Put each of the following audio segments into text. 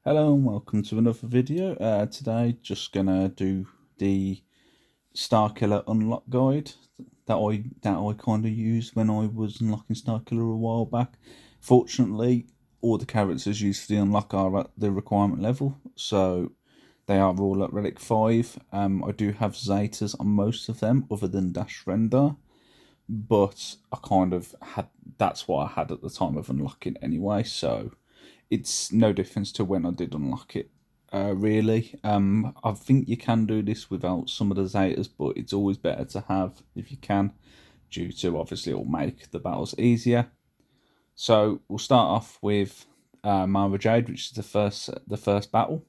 Hello and welcome to another video. Today just gonna do the Starkiller unlock guide that I kind of used when I was unlocking Starkiller a while back. Fortunately, all the characters used for the unlock are at the requirement level, so they are all at Relic 5. I do have Zetas on most of them, other than Dash Rendar, but I kind of had that's what I had at the time of unlocking anyway, so it's no difference to when I did unlock it. Really, I think you can do this without some of the Zetas, but it's always better to have if you can, due to obviously it'll make the battles easier. So we'll start off with Jade, which is the first battle,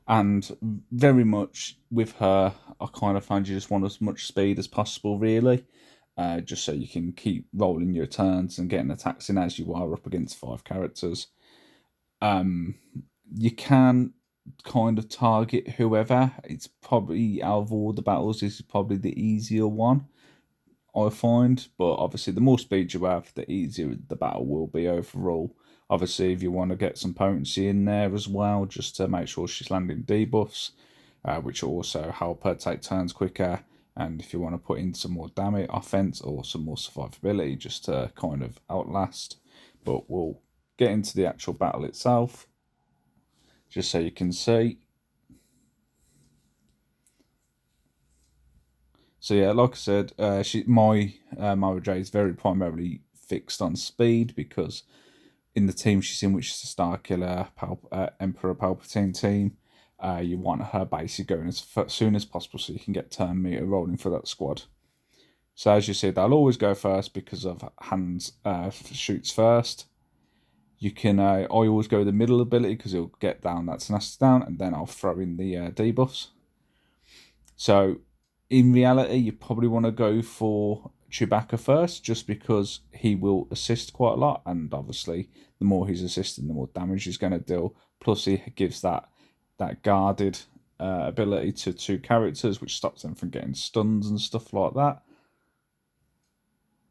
and very much with her, I kind of find you just want as much speed as possible, really, just so you can keep rolling your turns and getting attacks in as you are up against 5 characters. You can kind of target whoever. It's probably out of all the battles, this is probably the easier one, I find. But obviously, the more speed you have, the easier the battle will be overall. Obviously, if you want to get some potency in there as well, just to make sure she's landing debuffs, which will also help her take turns quicker. And if you want to put in some more damage, offense, or some more survivability, just to kind of outlast. But we'll get into the actual battle itself, just so you can see. So yeah, like I said, Mara Jade is very primarily fixed on speed, because in the team she's in, which is the Starkiller Emperor Palpatine team, you want her basically going as soon as possible so you can get turn meter rolling for that squad. So as you see, they'll always go first because of hands shoots first. You can I always go the middle ability because it'll get down that tenacity down, and then I'll throw in the debuffs. So in reality, you probably want to go for Chewbacca first, just because he will assist quite a lot, and obviously the more he's assisting, the more damage he's going to deal. Plus, he gives that guarded ability to 2 characters, which stops them from getting stuns and stuff like that.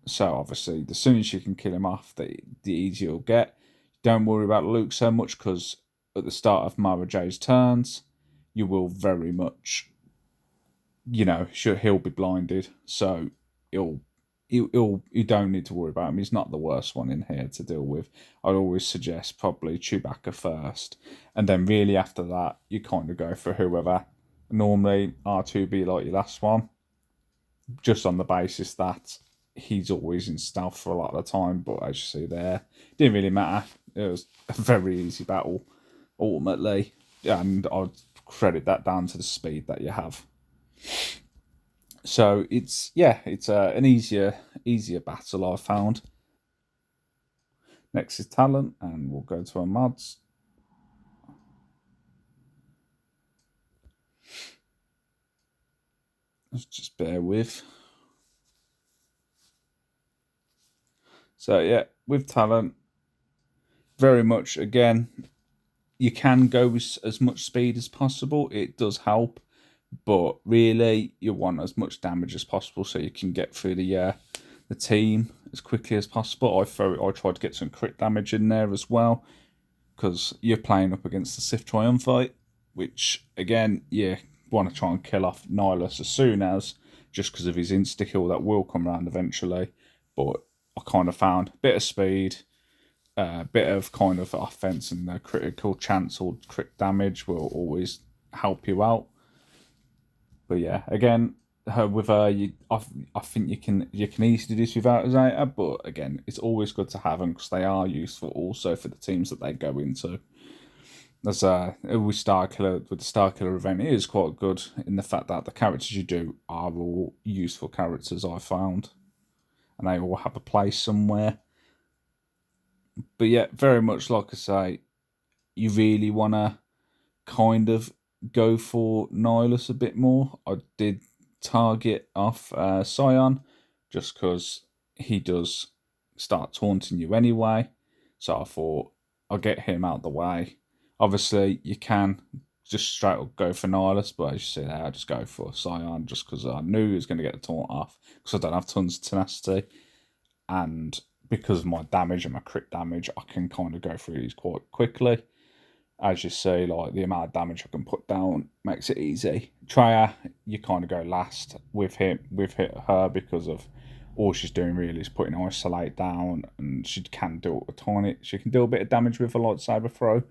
So obviously, the sooner you can kill him off, the easier you'll get. Don't worry about Luke so much, because at the start of Mara Jade's turns, you will very much, he'll be blinded, so you don't need to worry about him. He's not the worst one in here to deal with. I'd always suggest probably Chewbacca first, and then really after that, you kind of go for whoever. Normally, R2 be like your last one, just on the basis that he's always in stealth for a lot of the time. But as you see there, it didn't really matter. It was a very easy battle ultimately, and I'd credit that down to the speed that you have. So it's an easier battle I found. Next is Talon, and we'll go to our mods. Let's just bear with. So yeah, with Talon, very much again, you can go with as much speed as possible. It does help, but really you want as much damage as possible so you can get through the team as quickly as possible. I tried to get some crit damage in there as well, because you're playing up against the Sith Triumphite, which again you want to try and kill off Nihilus as soon as, just because of his insta kill that will come around eventually. But I kind of found a bit of speed, a bit of kind of offense, and the critical chance or crit damage will always help you out. But yeah, again, with her, I think you can easily do this without a Zeta, but again, it's always good to have them because they are useful also for the teams that they go into. As with Starkiller, with the Starkiller event, it is quite good in the fact that the characters you do are all useful characters, I found, and they all have a place somewhere. But yeah, very much like I say, you really want to kind of go for Nihilus a bit more. I did target off Scion, just because he does start taunting you anyway. So I thought I'll get him out the way. Obviously, you can just straight up go for Nihilus, but as you see there, I just go for Scion just because I knew he was going to get the taunt off, because I don't have tons of tenacity, and because of my damage and my crit damage, I can kind of go through these quite quickly. As you see, like the amount of damage I can put down makes it easy. Trier, you kind of go last with him, with her, because of all she's doing really is putting isolate down, and she can do a tiny. She can do a bit of damage with a lightsaber throw,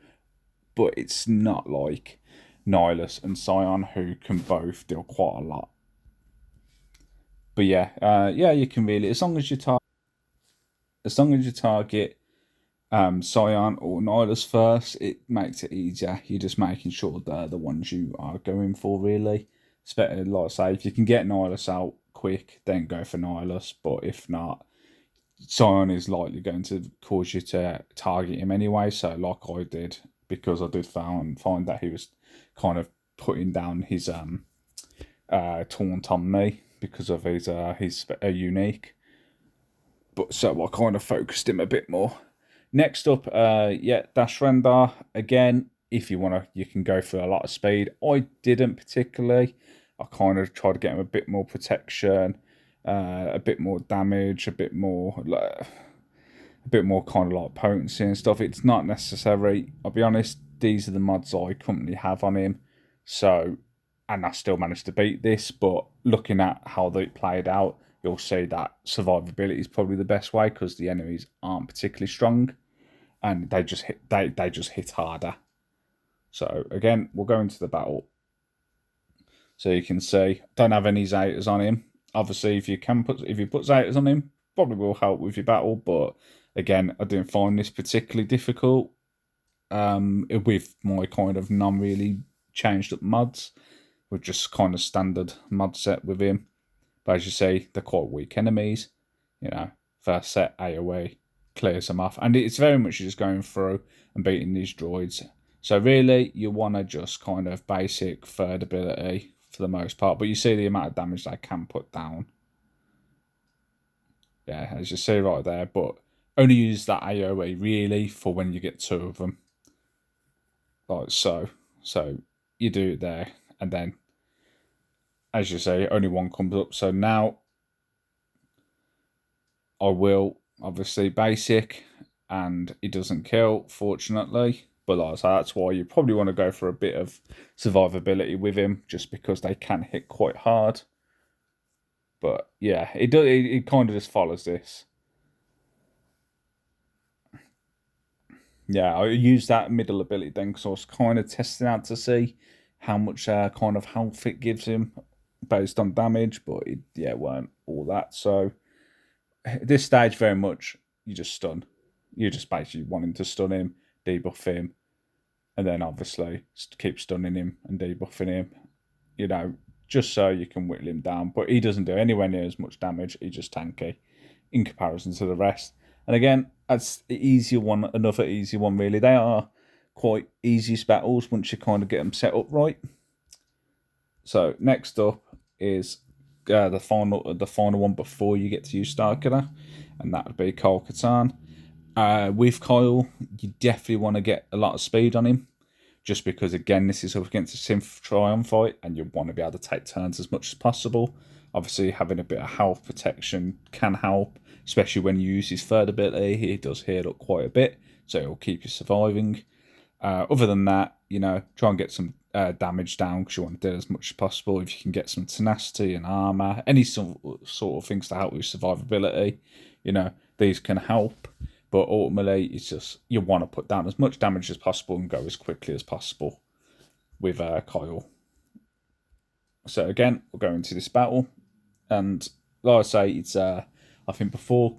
but it's not like Nihilus and Scion, who can both deal quite a lot. But yeah, you can really, as long as you target Scion or Nihilus first, it makes it easier. You're just making sure they're the ones you are going for, really. It's better, like I say, if you can get Nihilus out quick, then go for Nihilus. But if not, Scion is likely going to cause you to target him anyway. So, like I did, because I did find that he was kind of putting down his taunt on me because of his unique. But so I kind of focused him a bit more. Next up, Dash Rendar. Again, if you want to, you can go for a lot of speed. I didn't particularly. I kind of tried to get him a bit more protection, a bit more damage, a bit more kind of like potency and stuff. It's not necessary. I'll be honest, these are the mods I currently have on him. So, and I still managed to beat this, but looking at how they played out, you'll see that survivability is probably the best way because the enemies aren't particularly strong and they just hit harder. So again, we'll go into the battle. So you can see, don't have any Zetas on him. Obviously, if you put Zetas on him, probably will help with your battle. But again, I didn't find this particularly difficult. With my kind of non-really changed up mods, with just kind of standard mod set with him. But as you see, they're quite weak enemies. You know, first set AoE clears them off, and it's very much just going through and beating these droids. So really, you want to just kind of basic third ability for the most part, but you see the amount of damage they can put down. Yeah, as you see right there, but only use that AoE really for when you get two of them. Like so. So you do it there, and then, as you say, only one comes up. So now I will obviously basic, and it doesn't kill, fortunately. But like I say, that's why you probably want to go for a bit of survivability with him, just because they can hit quite hard. But yeah, it kind of just follows this. Yeah, I used that middle ability then because I was kind of testing out to see how much kind of health it gives him based on damage, but it weren't all that. So at this stage, very much you just stun. You just basically wanting to stun him, debuff him, and then obviously keep stunning him and debuffing him. You know, just so you can whittle him down. But he doesn't do anywhere near as much damage. He's just tanky in comparison to the rest. And again, that's the easier one, another easy one really. They are quite easy battles once you kind of get them set up right. So next up is the final one before you get to use Starkiller, and that would be Katarn. With Kyle, you definitely want to get a lot of speed on him, just because again this is up against a Synth Triumph fight, and you want to be able to take turns as much as possible. Obviously, having a bit of health protection can help, especially when you use his third ability. He does heal up quite a bit, so it will keep you surviving. Other than that, try and get some damage down because you want to do as much as possible. If you can get some tenacity and armor, any sort of things to help with survivability, these can help. But ultimately, it's just you want to put down as much damage as possible and go as quickly as possible with Kyle. So again, we'll go into this battle, and like I say, it's I think before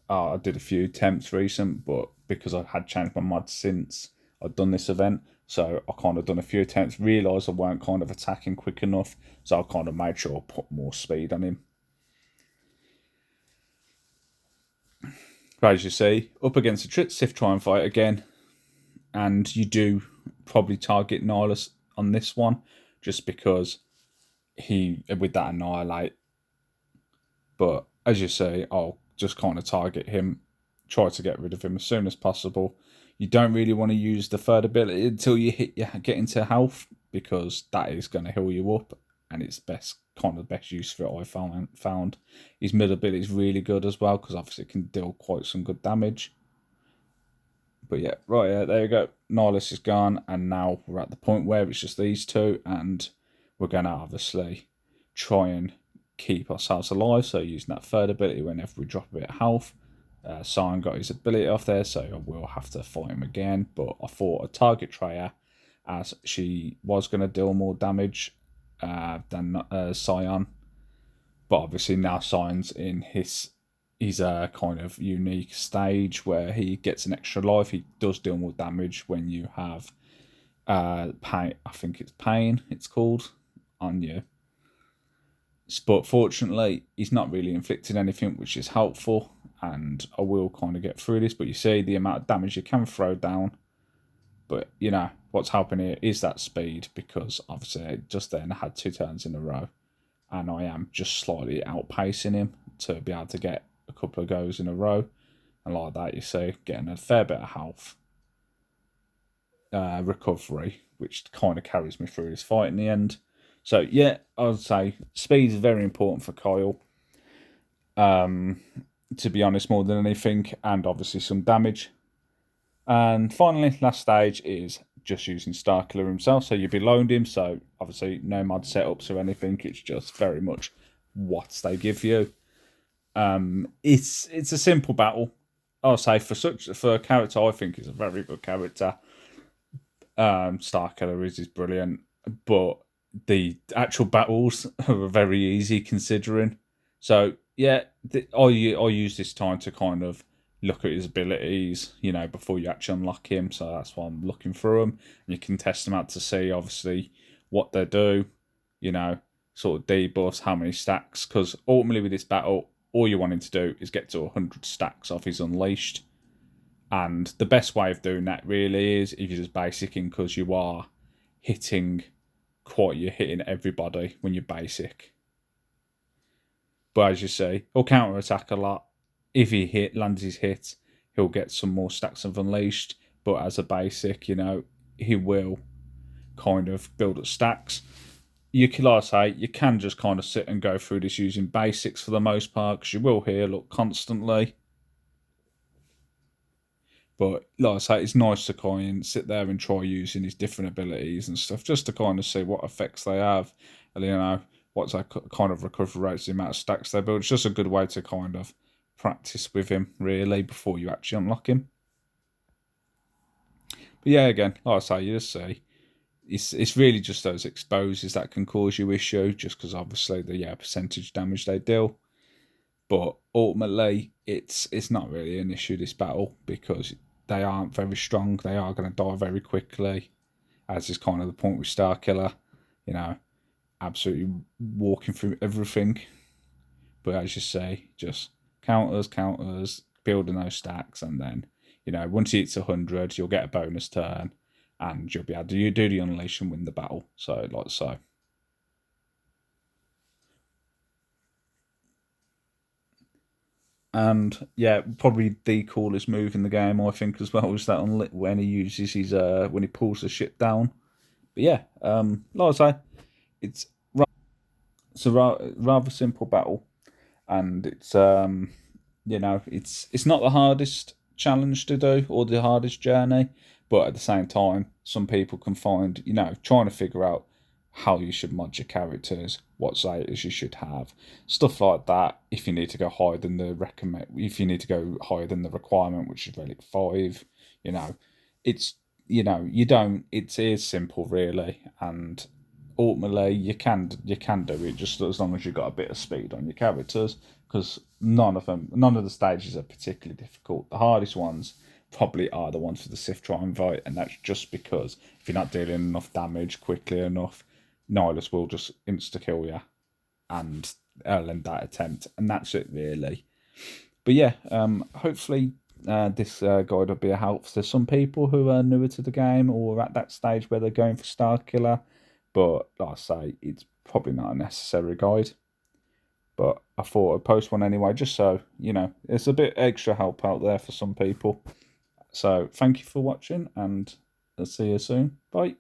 I did a few attempts recent, but because I had changed my mod since I'd done this event, so I kind of done a few attempts, realised I weren't kind of attacking quick enough, so I kind of made sure I put more speed on him. But as you see, up against a Sith Triumph fight again, and you do probably target Nihilus on this one, just because he, with that Annihilate. But as you say, I'll just kind of target him, try to get rid of him as soon as possible. You don't really want to use the third ability until you get into health, because that is going to heal you up, and it's best use for it I found. His mid ability is really good as well, because obviously it can deal quite some good damage. But yeah, right, there you go. Nihilus is gone, and now we're at the point where it's just these two, and we're going to obviously try and keep ourselves alive. So using that third ability whenever we drop a bit of health. Sion got his ability off there, so I will have to fight him again. But I thought a target Treya, as she was going to deal more damage than Sion. But obviously now Sion's in his kind of unique stage where he gets an extra life. He does deal more damage when you have pain. I think it's pain. It's called on you. But fortunately, he's not really inflicting anything, which is helpful. And I will kind of get through this. But you see the amount of damage you can throw down. But, you know, what's happening here is that speed, because obviously just then I had 2 turns in a row. And I am just slightly outpacing him to be able to get a couple of goes in a row. And like that, you see, getting a fair bit of health recovery, which kind of carries me through this fight in the end. So, yeah, I would say speed is very important for Kyle. To be honest, more than anything, and obviously some damage. And finally, last stage is just using Starkiller himself. So you'll be loaned him, so obviously no mod setups or anything. It's just very much what they give you. It's a simple battle. I'll say for a character I think is a very good character. Starkiller is brilliant, but the actual battles are very easy considering. So yeah, I use this time to kind of look at his abilities, you know, before you actually unlock him. So that's why I'm looking through them. And you can test them out to see, obviously, what they do, you know, sort of debuffs, how many stacks. Because ultimately with this battle, all you're wanting to do is get to 100 stacks off his Unleashed. And the best way of doing that really is if you're just basicing, because you are you're hitting everybody when you're basic. But as you see, he'll counter attack a lot. If he lands his hit, he'll get some more stacks of Unleashed. But as a basic, you know, he will kind of build up stacks. You can, like I say, you can just kind of sit and go through this using basics for the most part, because you will heal up constantly. But like I say, it's nice to kind of sit there and try using his different abilities and stuff, just to kind of see what effects they have, and you know what's that kind of recovery rates, the amount of stacks they build. It's just a good way to kind of practice with him really before you actually unlock him. But yeah, again, like I say, you just see it's really just those exposes that can cause you issue, just because obviously the percentage damage they deal. But ultimately, it's not really an issue, this battle, because they aren't very strong. They are going to die very quickly, as is kind of the point with Starkiller. You know, absolutely walking through everything. But as you say, just counters, building those stacks, and then, you know, once he hits 100, you'll get a bonus turn, and you'll be able to do the Unleash and win the battle. So, like so. And yeah, probably the coolest move in the game, I think, as well, is that when he uses his when he pulls the ship down. But yeah, like I say, it's a rather simple battle, and it's you know, it's not the hardest challenge to do or the hardest journey, but at the same time, some people can find, you know, trying to figure out how you should mod your characters, what status you should have, stuff like that. If you need to go higher than the if you need to go higher than the requirement, which is relic 5, you know, it's, you know, you don't. It is simple really, and ultimately you can do it just as long as you've got a bit of speed on your characters, because none of the stages are particularly difficult. The hardest ones probably are the ones for the Sith Triumvirate, and that's just because if you're not dealing enough damage quickly enough, Nihilus will just insta-kill you and end that attempt, and that's it really. But yeah, hopefully this guide will be a help to some people who are newer to the game or at that stage where they're going for Starkiller. But like I say, it's probably not a necessary guide. But I thought I'd post one anyway, just so, you know, it's a bit extra help out there for some people. So thank you for watching, and I'll see you soon. Bye.